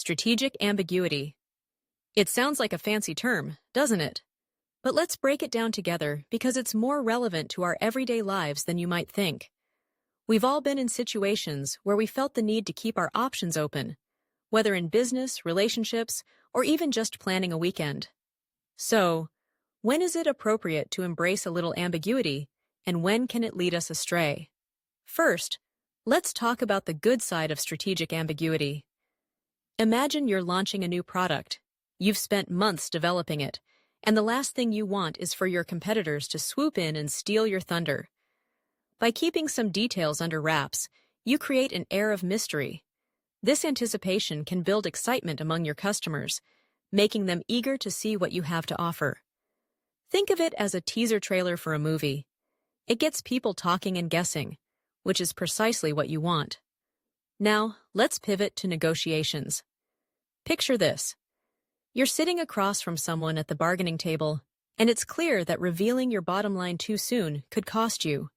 Strategic ambiguity. It sounds like a fancy term, doesn't it? But let's break it down together because it's more relevant to our everyday lives than you might think. We've all been in situations where we felt the need to keep our options open, whether in business, relationships, or even just planning a weekend. So, when is it appropriate to embrace a little ambiguity, and when can it lead us astray? First, let's talk about the good side of strategic ambiguity. Imagine you're launching a new product. You've spent months developing it, and the last thing you want is for your competitors to swoop in and steal your thunder. By keeping some details under wraps, you create an air of mystery. This anticipation can build excitement among your customers, making them eager to see what you have to offer. Think of it as a teaser trailer for a movie. It gets people talking and guessing, which is precisely what you want. Now, let's pivot to negotiations. Picture this. You're sitting across from someone at the bargaining table, and it's clear that revealing your bottom line too soon could cost you.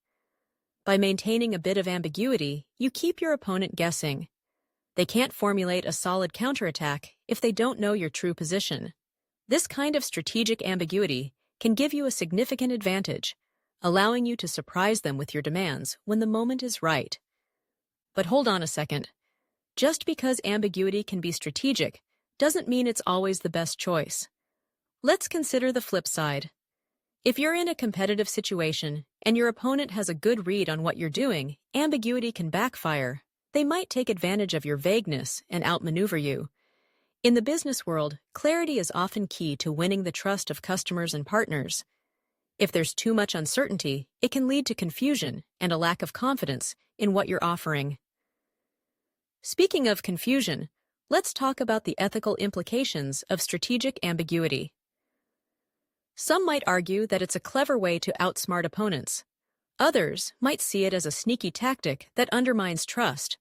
By maintaining a bit of ambiguity, you keep your opponent guessing. They can't formulate a solid counterattack if they don't know your true position. This kind of strategic ambiguity can give you a significant advantage, allowing you to surprise them with your demands when the moment is right. But hold on a second. Just because ambiguity can be strategic doesn't mean it's always the best choice. Let's consider the flip side. If you're in a competitive situation and your opponent has a good read on what you're doing, ambiguity can backfire. They might take advantage of your vagueness and outmaneuver you. In the business world, clarity is often key to winning the trust of customers and partners. If there's too much uncertainty, it can lead to confusion and a lack of confidence in what you're offering. Speaking of confusion, let's talk about the ethical implications of strategic ambiguity. Some might argue that it's a clever way to outsmart opponents. Others might see it as a sneaky tactic that undermines trust.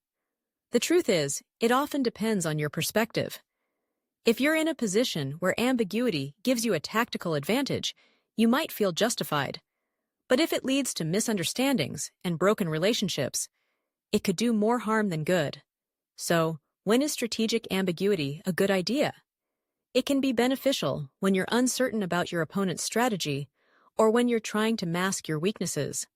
The truth is, it often depends on your perspective. If you're in a position where ambiguity gives you a tactical advantage, you might feel justified. But if it leads to misunderstandings and broken relationships, it could do more harm than good. So, when is strategic ambiguity a good idea? It can be beneficial when you're uncertain about your opponent's strategy or when you're trying to mask your weaknesses.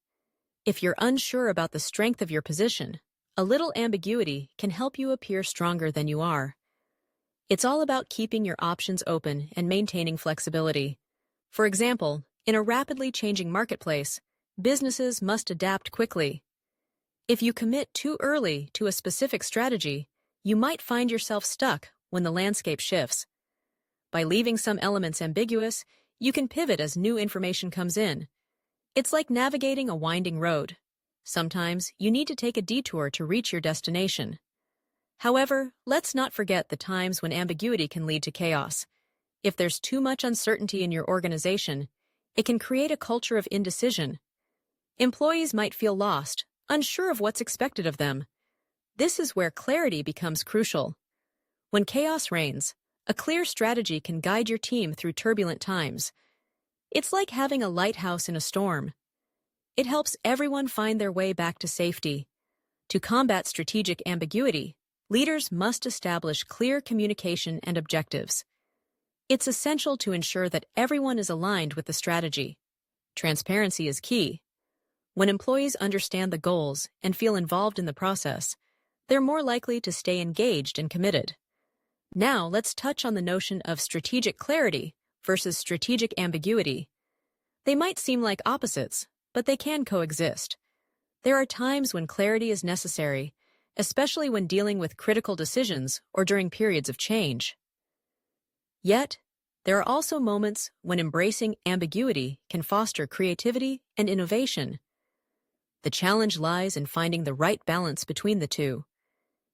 If you're unsure about the strength of your position, a little ambiguity can help you appear stronger than you are. It's all about keeping your options open and maintaining flexibility. For example, in a rapidly changing marketplace, businesses must adapt quickly. If you commit too early to a specific strategy, you might find yourself stuck when the landscape shifts. By leaving some elements ambiguous, you can pivot as new information comes in. It's like navigating a winding road. Sometimes you need to take a detour to reach your destination. However, let's not forget the times when ambiguity can lead to chaos. If there's too much uncertainty in your organization, it can create a culture of indecision. Employees might feel lost, unsure of what's expected of them. This is where clarity becomes crucial. When chaos reigns, a clear strategy can guide your team through turbulent times. It's like having a lighthouse in a storm. It helps everyone find their way back to safety. To combat strategic ambiguity, leaders must establish clear communication and objectives. It's essential to ensure that everyone is aligned with the strategy. Transparency is key. When employees understand the goals and feel involved in the process, they're more likely to stay engaged and committed. Now, let's touch on the notion of strategic clarity versus strategic ambiguity. They might seem like opposites, but they can coexist. There are times when clarity is necessary, especially when dealing with critical decisions or during periods of change. Yet, there are also moments when embracing ambiguity can foster creativity and innovation. The challenge lies in finding the right balance between the two.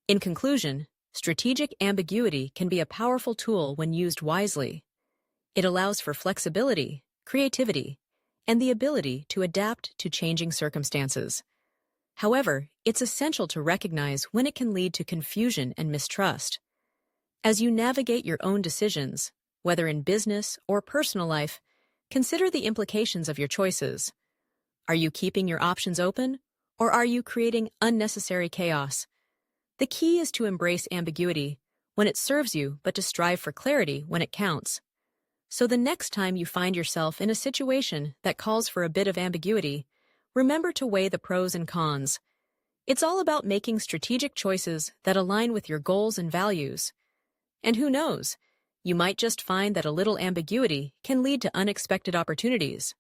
In conclusion, strategic ambiguity can be a powerful tool when used wisely. It allows for flexibility, creativity, and the ability to adapt to changing circumstances. However, it's essential to recognize when it can lead to confusion and mistrust. As you navigate your own decisions, whether in business or personal life, consider the implications of your choices. Are you keeping your options open, or are you creating unnecessary chaos? The key is to embrace ambiguity when it serves you, but to strive for clarity when it counts. So the next time you find yourself in a situation that calls for a bit of ambiguity, remember to weigh the pros and cons. It's all about making strategic choices that align with your goals and values. And who knows, you might just find that a little ambiguity can lead to unexpected opportunities.